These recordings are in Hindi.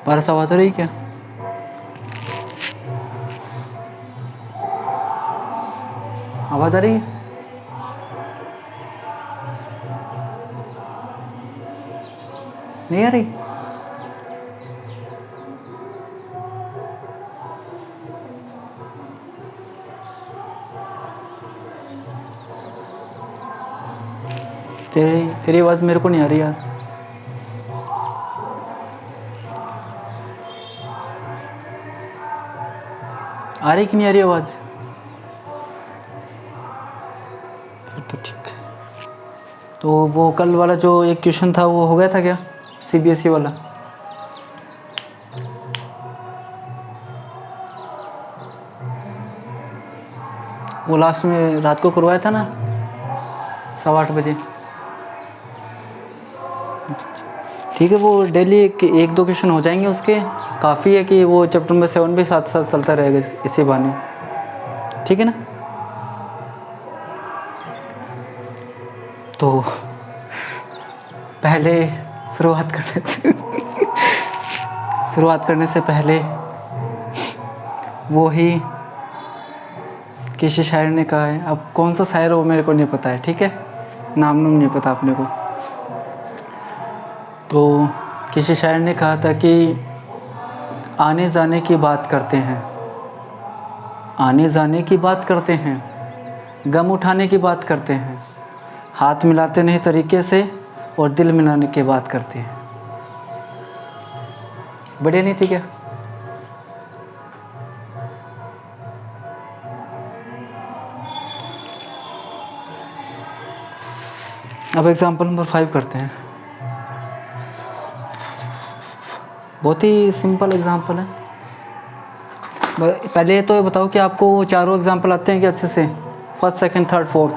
पारस आवाज आ रही क्या? आवाज आ रही है? नहीं आ रही? तेरी आवाज मेरे को नहीं आ रही यार। आ रही कि नहीं आ रही आवाज? तो ठीक है। तो वो कल वाला जो एक क्वेश्चन था वो हो गया था क्या, सीबीएसई वाला? वो लास्ट में रात को करवाया था ना 8:15 बजे। ठीक है, वो डेली एक दो क्वेश्चन हो जाएंगे उसके, काफ़ी है कि वो चैप्टर नंबर 7 भी साथ साथ चलता रहेगा इसी बहाने। ठीक है ना? तो पहले शुरुआत करने से पहले वो ही किसी शायर ने कहा है, अब कौन सा शायर है वो मेरे को नहीं पता है, ठीक है, नाम नहीं पता अपने को। तो किसी शायर ने कहा था कि आने जाने की बात करते हैं, आने जाने की बात करते हैं, गम उठाने की बात करते हैं, हाथ मिलाते नहीं तरीके से और दिल मिलाने की बात करते हैं। बढ़िया नहीं थी क्या? अब एग्जाम्पल नंबर 5 करते हैं। बहुत ही सिंपल एग्जाम्पल है। पहले तो ये बताओ कि आपको वो चारों एग्जाम्पल आते हैं कि अच्छे से, first second third fourth?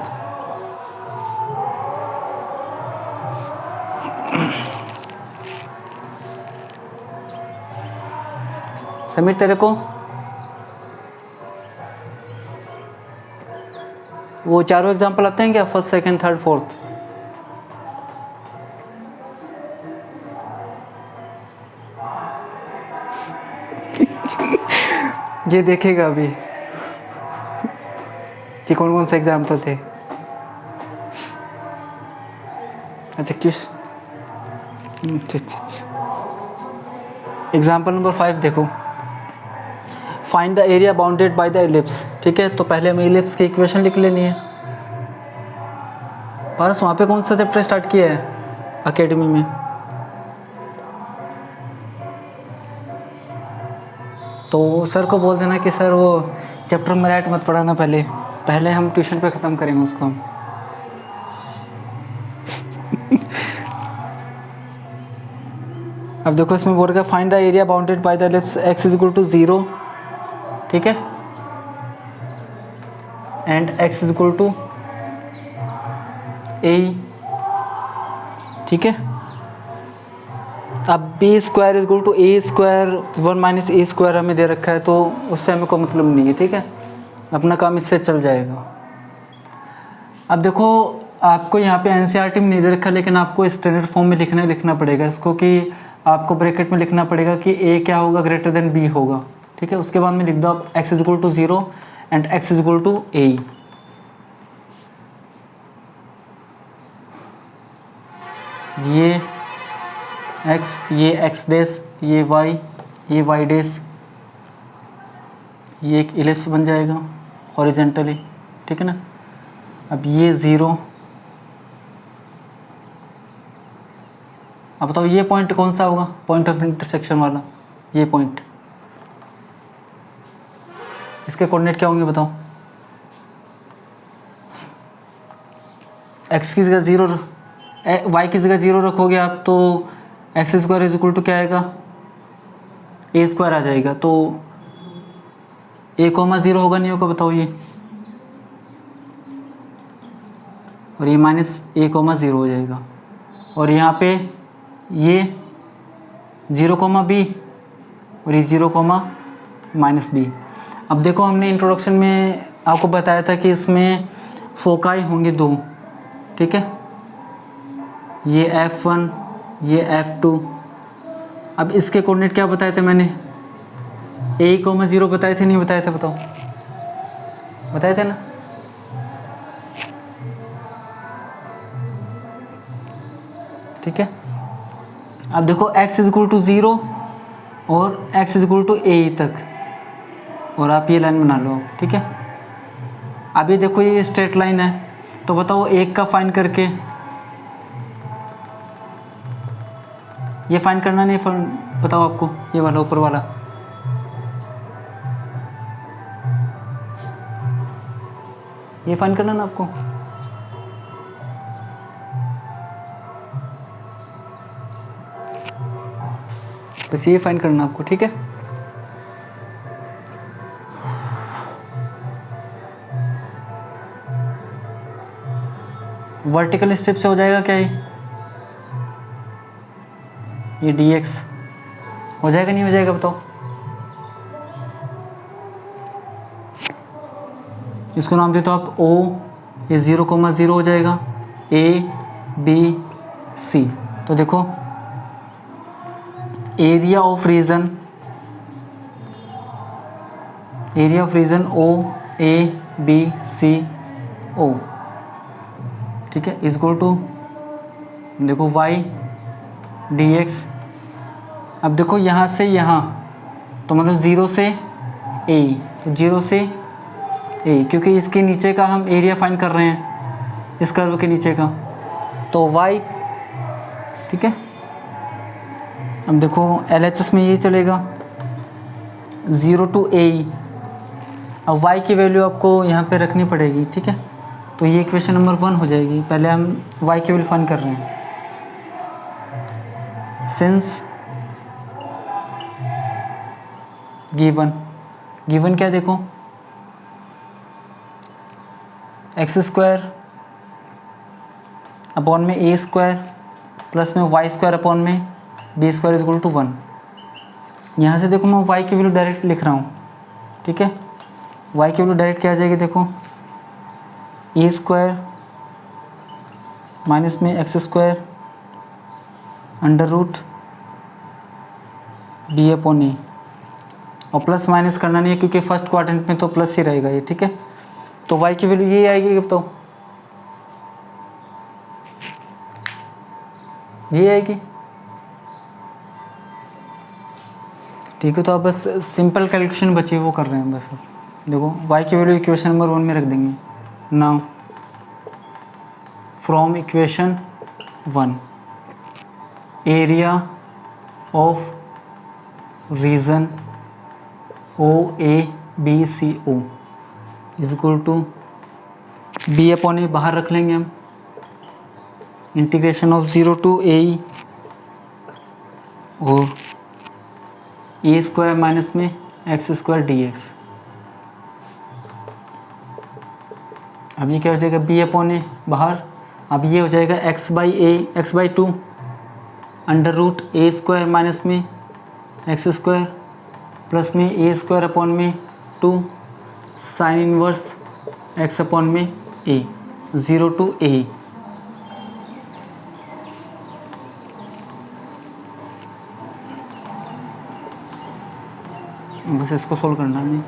Sameer तेरे को वो चारों एग्जाम्पल आते हैं क्या, फर्स्ट सेकंड थर्ड फोर्थ? ये देखेगा अभी कि कौन कौन से एग्जाम्पल थे। अच्छा किस, एग्जाम्पल नंबर 5 देखो। Find the area bounded by the ellipse. ठीक है, तो पहले हमें एलिप्स की इक्वेशन लिख लेनी है। पारस वहाँ पे कौन सा चैप्टर स्टार्ट किया है एकेडमी में? तो सर को बोल देना कि सर वो चैप्टर में राइट मत पढ़ाना, पहले हम ट्यूशन पे ख़त्म करेंगे उसको हम। अब देखो इसमें बोल रहा है find the area bounded by the ellipse x is equal to 0, ठीक है, and x is equal to a, ठीक है। अब b square is equal to a square 1 minus a square हमें दे रखा है, तो उससे हमें कोई मतलब नहीं है, ठीक है, अपना काम इससे चल जाएगा। अब देखो आपको यहाँ पे एनसीईआरटी में नहीं दे रखा, लेकिन आपको स्टैंडर्ड फॉर्म में लिखना पड़ेगा इसको, कि आपको ब्रैकेट में लिखना पड़ेगा कि ए क्या होगा, ग्रेटर देन बी होगा, ठीक है। उसके बाद में लिख दो आप x is equal to 0 and x is equal to a। ये x, ये x डैश, ये y, ये y डैश, ये एक इलिप्स बन जाएगा हॉरिजेंटली, ठीक है ना। अब ये 0, अब बताओ ये पॉइंट कौन सा होगा, पॉइंट ऑफ इंटरसेक्शन वाला, ये पॉइंट, इसके कोऑर्डिनेट क्या होंगे बताओ? x की जगह 0, y की जगह 0 रखोगे आप तो x square is equal to क्या आएगा, a स्क्वायर आ जाएगा। तो a कोमा 0 होगा नहीं होगा बताओ ये, और ये माइनस a कोमा 0 हो जाएगा, और यहाँ पे ये 0 कोमा b और ये 0 कोमा माइनस b। अब देखो हमने इंट्रोडक्शन में आपको बताया था कि इसमें फोकाई होंगे 2, ठीक है, ये F1, ये F2। अब इसके कोऑर्डिनेट क्या बताए थे मैंने, a,0 बताए थे नहीं बताए थे, बताओ, बताए थे ना। ठीक है, अब देखो x = 0 और x = a तक, और आप ये लाइन बना लो। ठीक है, अभी देखो ये स्ट्रेट लाइन है, तो बताओ एक का फाइंड करके, ये फाइंड करना नहीं, बताओ आपको ये वाला ऊपर वाला, ये फाइंड करना ना आपको। बस ये फाइंड करना आपको। ठीक है, वर्टिकल स्टेप से हो जाएगा क्या ये dx हो जाएगा नहीं हो जाएगा, बताओ। इसको नाम दे तो आप O, ये 0,0 हो जाएगा, A B C। तो देखो area of region O A B C O, ठीक है, इज इक्वल टू देखो y dx। अब देखो यहाँ से यहाँ, तो मतलब 0 से a, तो 0 से a, क्योंकि इसके नीचे का हम एरिया फाइंड कर रहे हैं, इस कर्व के नीचे का, तो y। ठीक है, अब देखो LHS में ये चलेगा 0 to a। अब y की वैल्यू आपको यहाँ पे रखनी पड़ेगी। ठीक है, तो ये इक्वेशन नंबर 1 हो जाएगी। पहले हम y की वैल्यू फाइंड कर रहे हैं। सिंस गिवन क्या देखो, x² अपॉन में a² प्लस में y² अपॉन में b² इज इक्वल टू 1। यहाँ से देखो मैं y की वैल्यू डायरेक्ट लिख रहा हूँ। ठीक है, y की वैल्यू डायरेक्ट क्या आ जाएगी, देखो a² माइनस में x² under root b upon a, और प्लस माइनस करना नहीं है क्योंकि फर्स्ट क्वाड्रेंट में तो प्लस ही रहेगा ये। ठीक है, तो y की वैल्यू ये आएगी, तो ये आएगी। ठीक है, तो अब बस सिंपल कैलकुलेशन बची वो कर रहे हैं बस। देखो y की वैल्यू इक्वेशन नंबर 1 में रख देंगे। Now from equation 1 area of region OABCO is equal to b upon a बाहर रख लेंगे हम, इंटीग्रेशन ऑफ 0 to a और a² माइनस में x² dx। अब ये क्या हो जाएगा, b अपॉन ए बाहर, अब ये हो जाएगा x/2 under root a² minus में x² प्लस में a² अपॉन में 2 साइन इनवर्स x अपॉन में a 0 to a। बस इसको सोल्व करना है।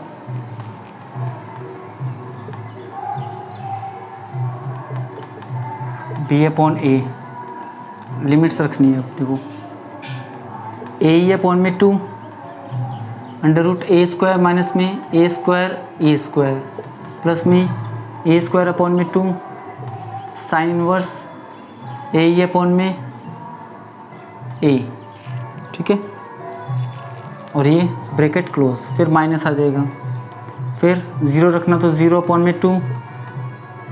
b अपॉन a लिमिट्स रखनी है। अब देखो a अपॉन में 2 अंडर रूट a² माइनस में a² प्लस में a² अपॉन में 2 साइन इनवर्स a अपॉन में a। ठीक है, और ये ब्रैकेट क्लोज, फिर माइनस आ जाएगा, फिर 0 रखना, तो 0 अपॉन में 2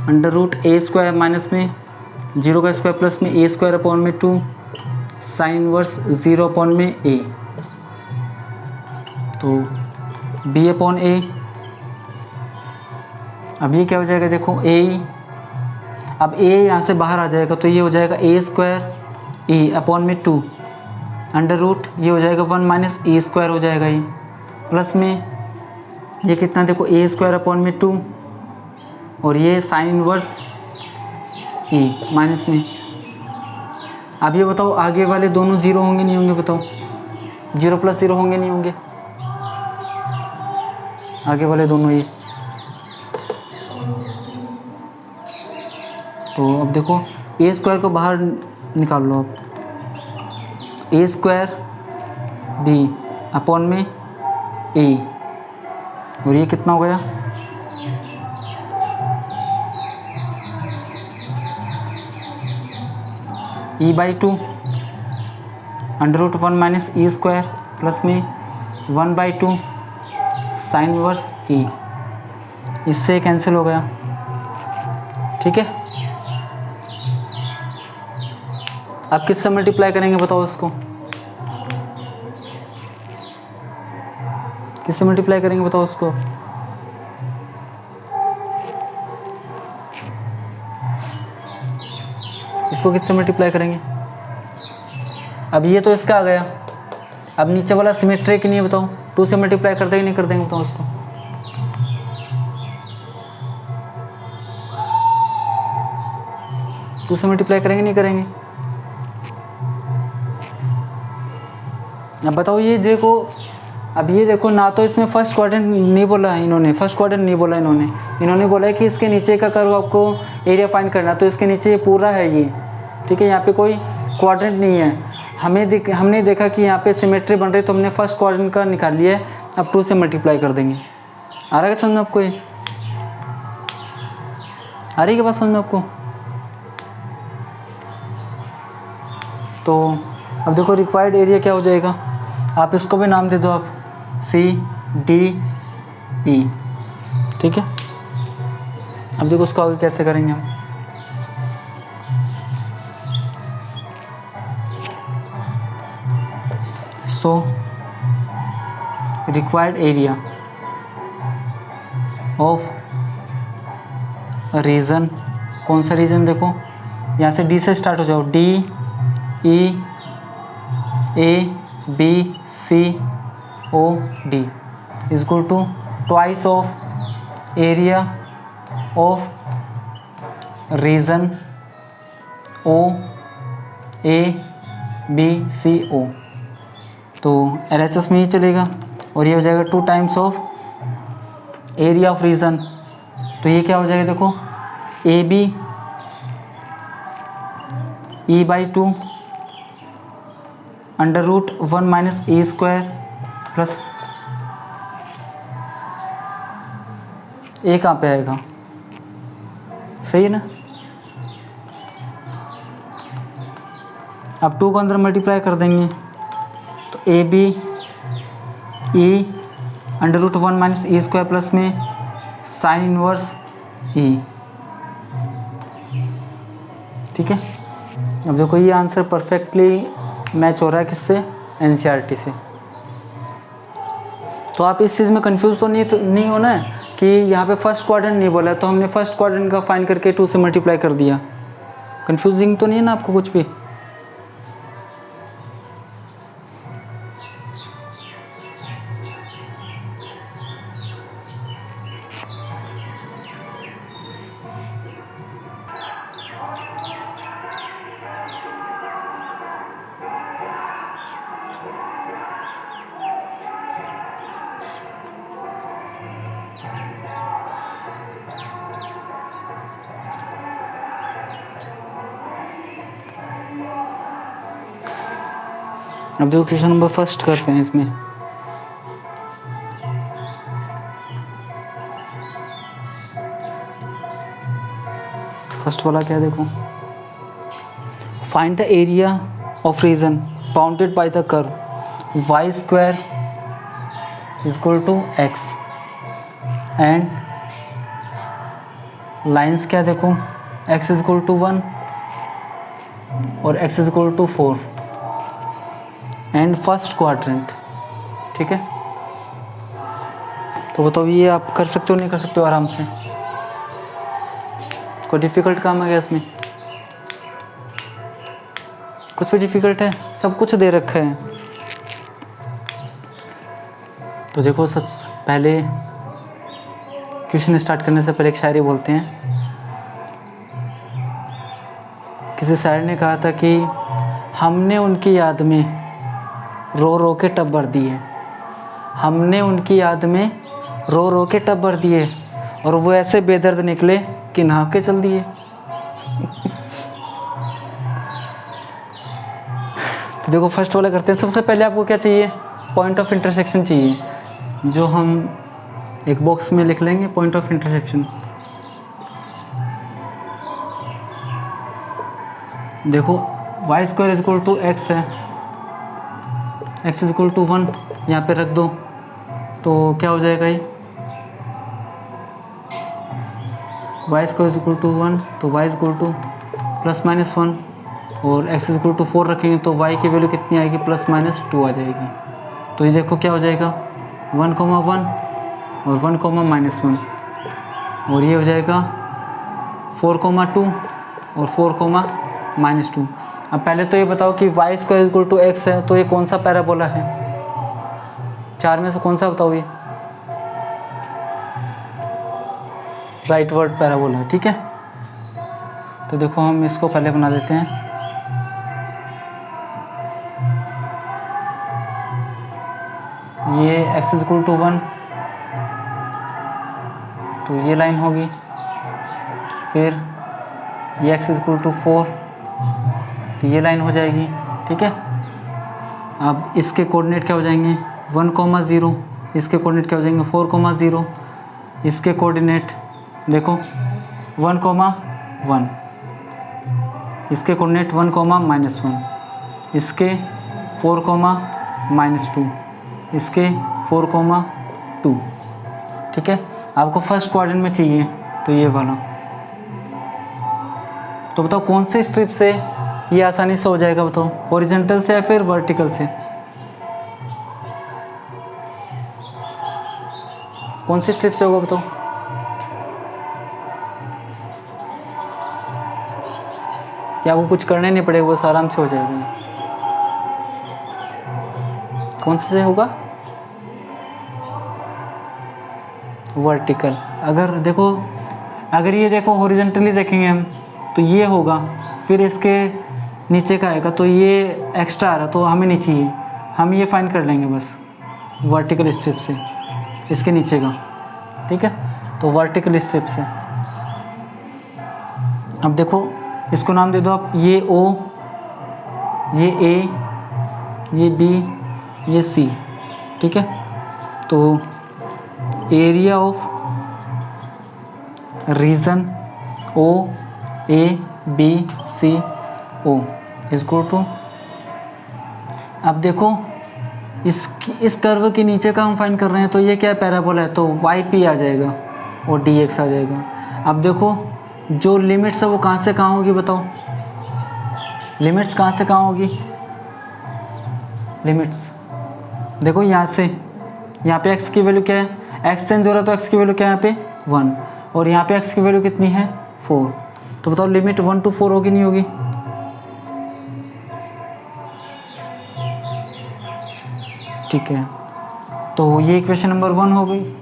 अंडर रूट a² माइनस में 0 का स्क्वायर प्लस में a² अपॉन में 2 साइन इनवर्स 0 अपॉन में a। तो b अपॉन a, अब ये क्या हो जाएगा, देखो a, अब a यहाँ से बाहर आ जाएगा, तो ये हो जाएगा a² e अपॉन में 2 अंडर रूट, ये हो जाएगा 1 माइनस a² हो जाएगा ये, प्लस में ये कितना, देखो a² अपॉन में 2 और ये साइन इनवर्स e माइनस में। अब ये बताओ आगे वाले दोनों 0 होंगे नहीं होंगे, बताओ। 0 + 0 होंगे नहीं होंगे, आगे वाले दोनों ये। तो अब देखो a² को बाहर निकाल लो आप, a² b अपॉन में a, और ये कितना हो गया, e/2 √1 - e² प्लस में 1/2 साइन इनवर्स e, इससे कैंसिल हो गया। ठीक है, अब किससे मल्टीप्लाई करेंगे बताओ इसको, किससे मल्टीप्लाई करेंगे बताओ इसको। इसको किससे मल्टीप्लाई करेंगे, अब ये तो इसका आ गया, अब नीचे वाला सिमेट्रिक नहीं है बताओ, 2 से मल्टीप्लाई कर देंगे नहीं कर देंगे बताओ इसको। टू से मल्टीप्लाई करेंगे नहीं करेंगे, अब बताओ। ये देखो, अब ये देखो ना, तो इसमें फर्स्ट क्वाड्रेंट नहीं बोला है इन्होंने, फर्स्ट क्वाड्रेंट नहीं बोला इन्होंने बोला है कि इसके नीचे का कर्व आपको एरिया फाइंड करना, तो इसके नीचे ये पूरा है ये। ठीक है, यहाँ पे कोई क्वाड्रेंट नहीं है, हमने देखा कि यहाँ पे सिमेट्री बन रही, तो हमने फर्स्ट क्वाड्रेंट का निकाल लिया है, अब 2 से मल्टीप्लाई कर देंगे। आ रहा है समझ में आपको, ये आ रही है बात समझ में आपको। तो अब देखो रिक्वायर्ड एरिया क्या हो जाएगा, आप इसको भी नाम दे दो आप, CDE। ठीक है, अब देखो उसको आगे कैसे करेंगे हम। So required area of region, कौन सा रीजन, देखो यहाँ से D से स्टार्ट हो जाओ, D E A B C O D is equal to twice of area of region O A B C O, तो LHS में ही चलेगा, और ये हो जाएगा 2 times of area of region, तो ये क्या हो जाएगा देखो, AB E/2 √1 - e² प्लस ए कहाँ पे आएगा, सही है ना। अब 2 को अंदर मल्टीप्लाई कर देंगे, तो AB E √1 - e² प्लस में साइन इनवर्स E। ठीक है, अब देखो ये आंसर परफेक्टली मैच हो रहा है किससे, NCERT से। तो आप इस चीज़ में कंफ्यूज तो नहीं होना है कि यहाँ पे फर्स्ट क्वाड्रेंट नहीं बोला है, तो हमने फर्स्ट क्वाड्रेंट का फाइंड करके 2 से मल्टीप्लाई कर दिया। कंफ्यूजिंग तो नहीं है ना आपको कुछ भी। अब देखो क्वेश्चन नंबर फर्स्ट करते हैं इसमें। फर्स्ट वाला क्या देखो, find the area of reason bounded by the curve y² = x and lines क्या देखो, x = 1 और x = 4 एंड फर्स्ट क्वाड्रेंट। ठीक है, तो बताओ ये आप कर सकते हो नहीं कर सकते हो आराम से, कोई डिफ़िकल्ट काम है क्या इसमें, कुछ भी डिफ़िकल्ट है, सब कुछ दे रखा है। तो देखो सब पहले क्वेश्चन स्टार्ट करने से पहले एक शायरी बोलते हैं। किसी शायर ने कहा था कि हमने उनकी याद में रो रो के टब भर दिए। हमने उनकी याद में रो रो के टब भर दिए और वो ऐसे बेदर्द निकले कि नहा के चल दिए। तो देखो फर्स्ट वाला करते हैं। सबसे पहले आपको क्या चाहिए, पॉइंट ऑफ इंटरसेक्शन चाहिए, जो हम एक बॉक्स में लिख लेंगे पॉइंट ऑफ इंटरसेक्शन। देखो y square is equal to x है, एक्स इज इक्वल टू 1 यहाँ पे रख दो, तो क्या हो जाएगा ये y square is equal to 1, तो y is equal to plus minus 1 और एक्स इज इक्वल टू 4 रखेंगे तो वाई की वैल्यू कितनी आएगी, प्लस माइनस 2 आ जाएगी। तो ये देखो क्या हो जाएगा 1, 1 और 1, -1 और ये हो जाएगा 4, 2 और 4, -2। अब पहले तो ये बताओ कि y square equal to x है, तो ये कौन सा पैराबोला है, 4 में से कौन सा बताओ, ये राइट वर्ड पैराबोला है। ठीक है, तो देखो हम इसको पहले बना देते हैं। ये एक्स इज इक्वल टू 1, तो ये लाइन होगी, फिर ये एक्स इज इक्वल टू 4, तो ये लाइन हो जाएगी। ठीक है, अब इसके कोऑर्डिनेट क्या हो जाएंगे 1, 0, इसके कोऑर्डिनेट क्या हो जाएंगे 4, 0, इसके कोऑर्डिनेट देखो 1, 1, इसके कोऑर्डिनेट 1, -1, इसके 4, -2, इसके 4, 2। ठीक है, आपको फर्स्ट क्वाड्रेंट में चाहिए तो ये वाला। तो बताओ कौन से स्ट्रिप से ये आसानी से हो जाएगा, बताओ हॉरिजॉन्टल से या फिर वर्टिकल से, कौन सी स्ट्रिप से होगा बताओ। क्या आपको कुछ करने नहीं पड़ेगा, वो आराम से हो जाएगा। कौन से होगा, वर्टिकल। अगर देखो, अगर ये देखो हॉरिजॉन्टली देखेंगे हम तो ये होगा, फिर इसके नीचे का आएगा, तो ये एक्स्ट्रा आ रहा तो हमें नहीं चाहिए, हम ये फाइंड कर लेंगे बस वर्टिकल स्ट्रिप से, इसके नीचे का। ठीक है, तो वर्टिकल स्ट्रिप से। अब देखो इसको नाम दे दो आप, ये O, ये A, ये B, ये C। ठीक है, तो area of region O A B C O is equal to, अब देखो इस कर्व के नीचे का हम फाइंड कर रहे हैं, तो ये क्या पैराबोला है, तो YP आ जाएगा और DX आ जाएगा। अब देखो जो लिमिट्स है वो कहाँ से कहाँ होगी, बताओ लिमिट्स कहाँ से कहाँ होगी, लिमिट्स देखो यहाँ से, यहाँ पे x की वैल्यू क्या है, x चेंज हो रहा है तो x की वैल्यू क्या है यहाँ पे 1, और यहाँ पे x की वैल्यू कितनी है 4। तो बताओ लिमिट 1 to 4 होगी नहीं होगी, ठीक है। तो ये इक्वेशन नंबर 1 हो गई।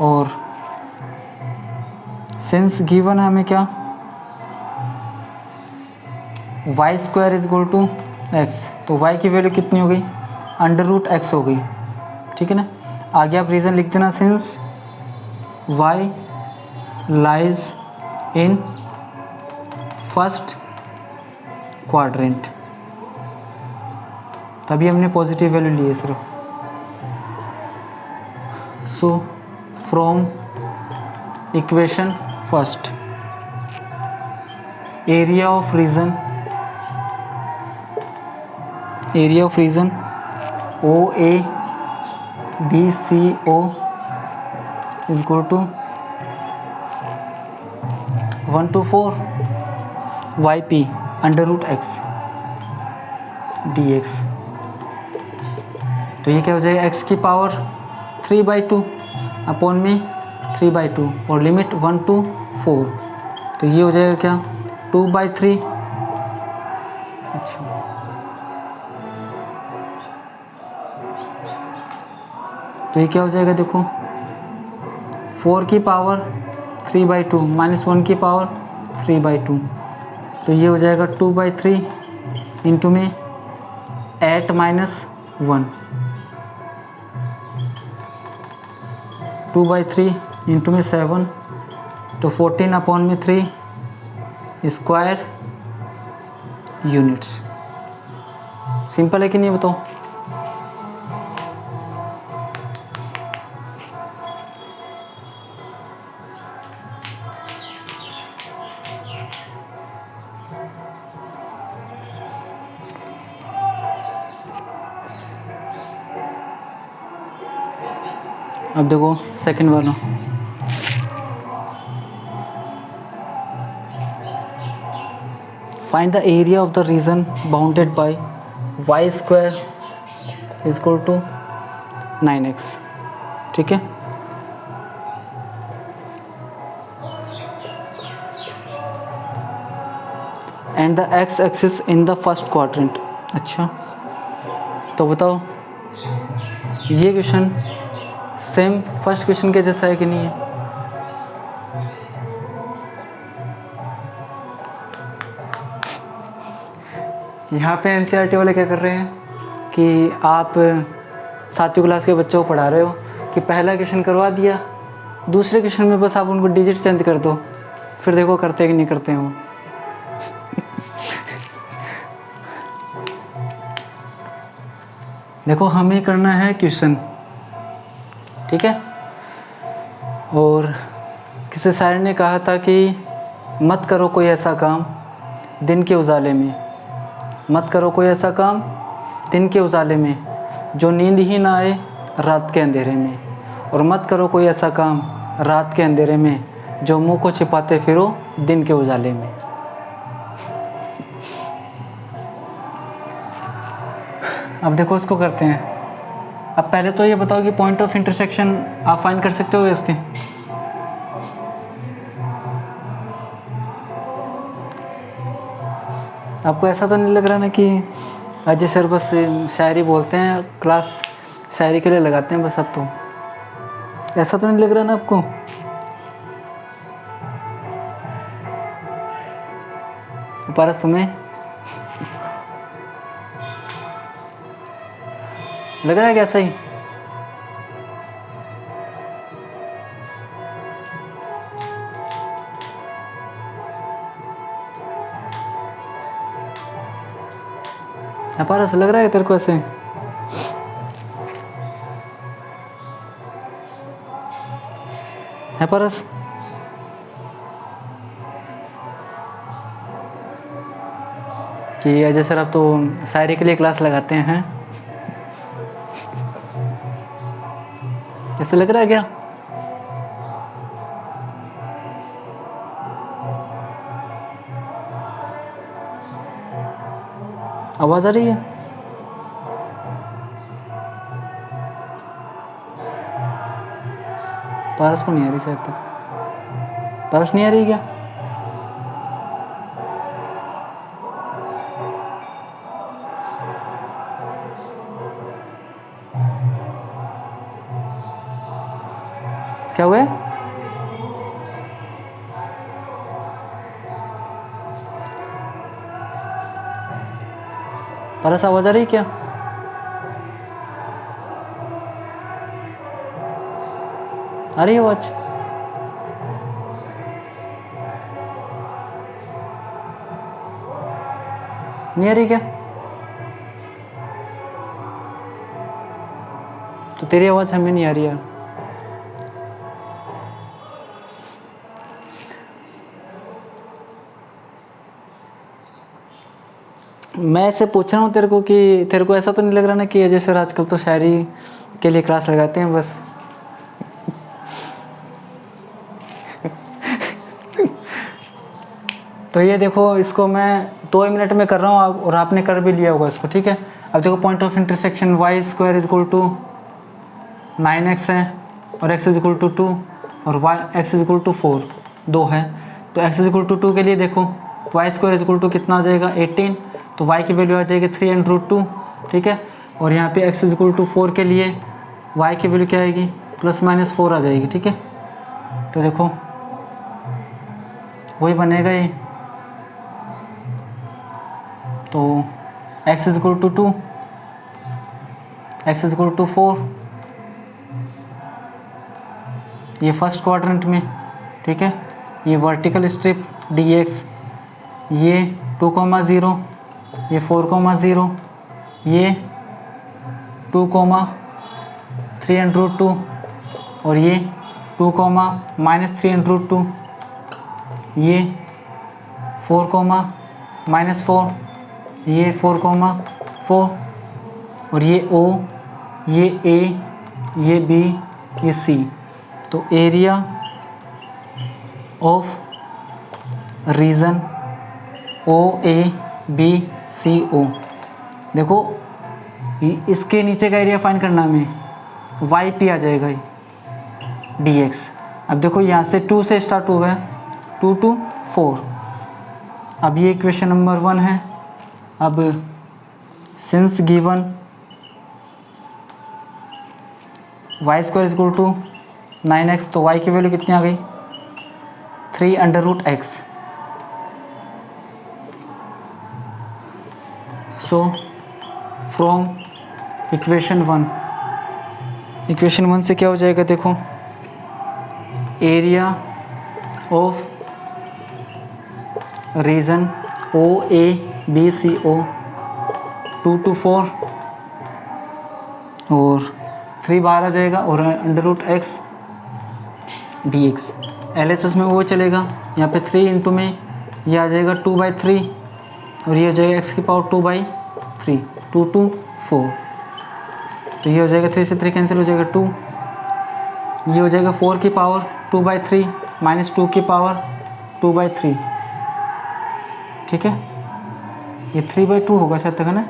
और सिंस गिवन है हमें क्या, y square is equal to x, तो वाई की वैल्यू कितनी हो गई, √x हो गई। ठीक है ना, आगे आप रीज़न लिख देना, since y lies in first quadrant, तभी हमने पॉजिटिव वैल्यू ली है सिर्फ। So from equation first, area of region OA BCO is equal to 1 to 4 YP √x dx। तो ये क्या हो जाएगा, x की पावर 3/2 अपॉन में 3/2 और लिमिट 1 to 4, तो ये हो जाएगा क्या 2/3। अच्छा, तो ये क्या हो जाएगा, देखो 4 की पावर 3/2 -1 की पावर 3/2, तो ये हो जाएगा 2/3 इंटू में 8 - 1, 2/3 इंटू में 7 तो 14/3 स्क्वायर यूनिट्स। सिंपल है कि नहीं बताओ? अब देखो सेकंड वाला, find the area of the region bounded by y square is equal to 9x। ठीक है, and the x axis in the first quadrant. अच्छा, तो बताओ ये क्वेश्चन सेम फर्स्ट क्वेश्चन के जैसा है कि नहीं है? यहाँ पे एनसीईआरटी वाले क्या कर रहे हैं कि आप 7वीं क्लास के बच्चों को पढ़ा रहे हो कि पहला क्वेश्चन करवा दिया, दूसरे क्वेश्चन में बस आप उनको डिजिट चेंज कर दो, फिर देखो करते हैं कि नहीं करते हैं वो। देखो हमें करना है क्वेश्चन, ठीक है। और किसी शायर ने कहा था कि मत करो कोई ऐसा काम दिन के उजाले में, मत करो कोई ऐसा काम दिन के उजाले में जो नींद ही ना आए रात के अंधेरे में, और मत करो कोई ऐसा काम रात के अंधेरे में जो मुंह को छिपाते फिरो दिन के उजाले में। अब देखो इसको करते हैं। अब पहले तो ये बताओ कि पॉइंट ऑफ इंटरसेक्शन आप फाइंड कर सकते हो इसके? आपको ऐसा तो नहीं लग रहा ना कि अजय सर बस शायरी बोलते हैं, क्लास शायरी के लिए लगाते हैं बस? अब तो ऐसा तो नहीं लग रहा ना आपको? पारस तुम्हें लग रहा है कैसा ही? पारस लग रहा है तेरे को ऐसे? है पारस? कि अजय सर आप तो शायरी के लिए क्लास लगाते हैं, ऐसे लग रहा है क्या? आवाज आ रही है? पारस को नहीं आ रही शायद तक। पारस नहीं आ रही क्या? क्या हुआ है? पारस आवाज आ रही क्या? आ रही है आवाज? नहीं आ रही क्या? तो तेरी आवाज हमें नहीं आ रही है। मैं ऐसे पूछ रहा हूँ तेरे को कि तेरे को ऐसा तो नहीं लग रहा ना कि अजय सर आजकल तो शायरी के लिए क्लास लगाते हैं बस? तो ये देखो, इसको मैं 2 मिनट में कर रहा हूँ और आपने कर भी लिया होगा इसको, ठीक है। अब देखो point of intersection y square is equal to 9x है और x इज इक्वल टू 2 और x इज इक्वल टू 4, 2 है। तो x इज इक्वल टू 2 के लिए देखो y square is equal to कितना आ जाएगा 18, तो y की वैल्यू आ जाएगी 3√2, ठीक है। और यहाँ पे x इज इक्वल टू 4 के लिए y की वैल्यू क्या आएगी ±4 आ जाएगी, ठीक है। तो देखो वही बनेगा ये, तो x is equal to 2 x is equal to 4, ये फर्स्ट क्वाड्रेंट में, ठीक है। ये वर्टिकल स्ट्रिप dx, ये 2,0, ये 4,0, ये 2,3√2 और ये 2,-3√2, ये 4,-4, ये 4,4 और ये O, ये A, ये B, ये C। तो एरिया ऑफ रीजन OABCO, देखो इसके नीचे का एरिया फाइंड करना हमें, YP आ जाएगा ये dx। अब देखो यहाँ से 2 से स्टार्ट हुआ है, 2 to 4। अब ये इक्वेशन नंबर 1 है। अब since given y² is equal to 9x, तो y की वैल्यू कितनी आ गई, 3√x। सो फ्रॉम इक्वेशन 1 से क्या हो जाएगा, देखो area of region OABCO 2 to 4 और 3 बाहर आ जाएगा और √x dx। LHS में वो चलेगा, यहाँ पे 3 इंटू में ये आ जाएगा 2/3 और ये हो जाएगा x की पावर 2/3, 2 to 4। तो ये हो जाएगा 3 से 3 कैंसिल हो जाएगा 2, ये हो जाएगा 4 की पावर 2/3 माइनस 2 की पावर 2/3, ठीक है। ये 3/2 होगा शायद तक, है ना,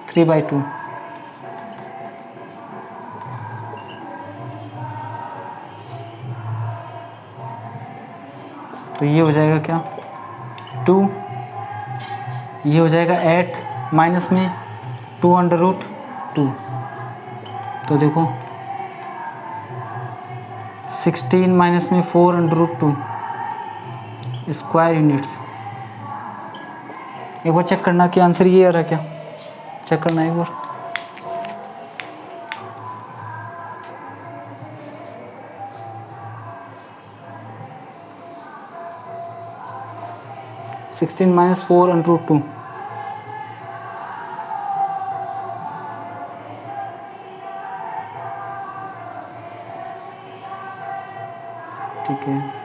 3/2। तो ये हो जाएगा क्या, 2, ये हो जाएगा 8 माइनस में 2√2। तो देखो 16 माइनस में 4√2 स्क्वायर यूनिट्स। एक बार चेक करना कि आंसर ये आ रहा है क्या, चेक करना एक बार। सिक्सटीन माइनस 4√2, ठीक है।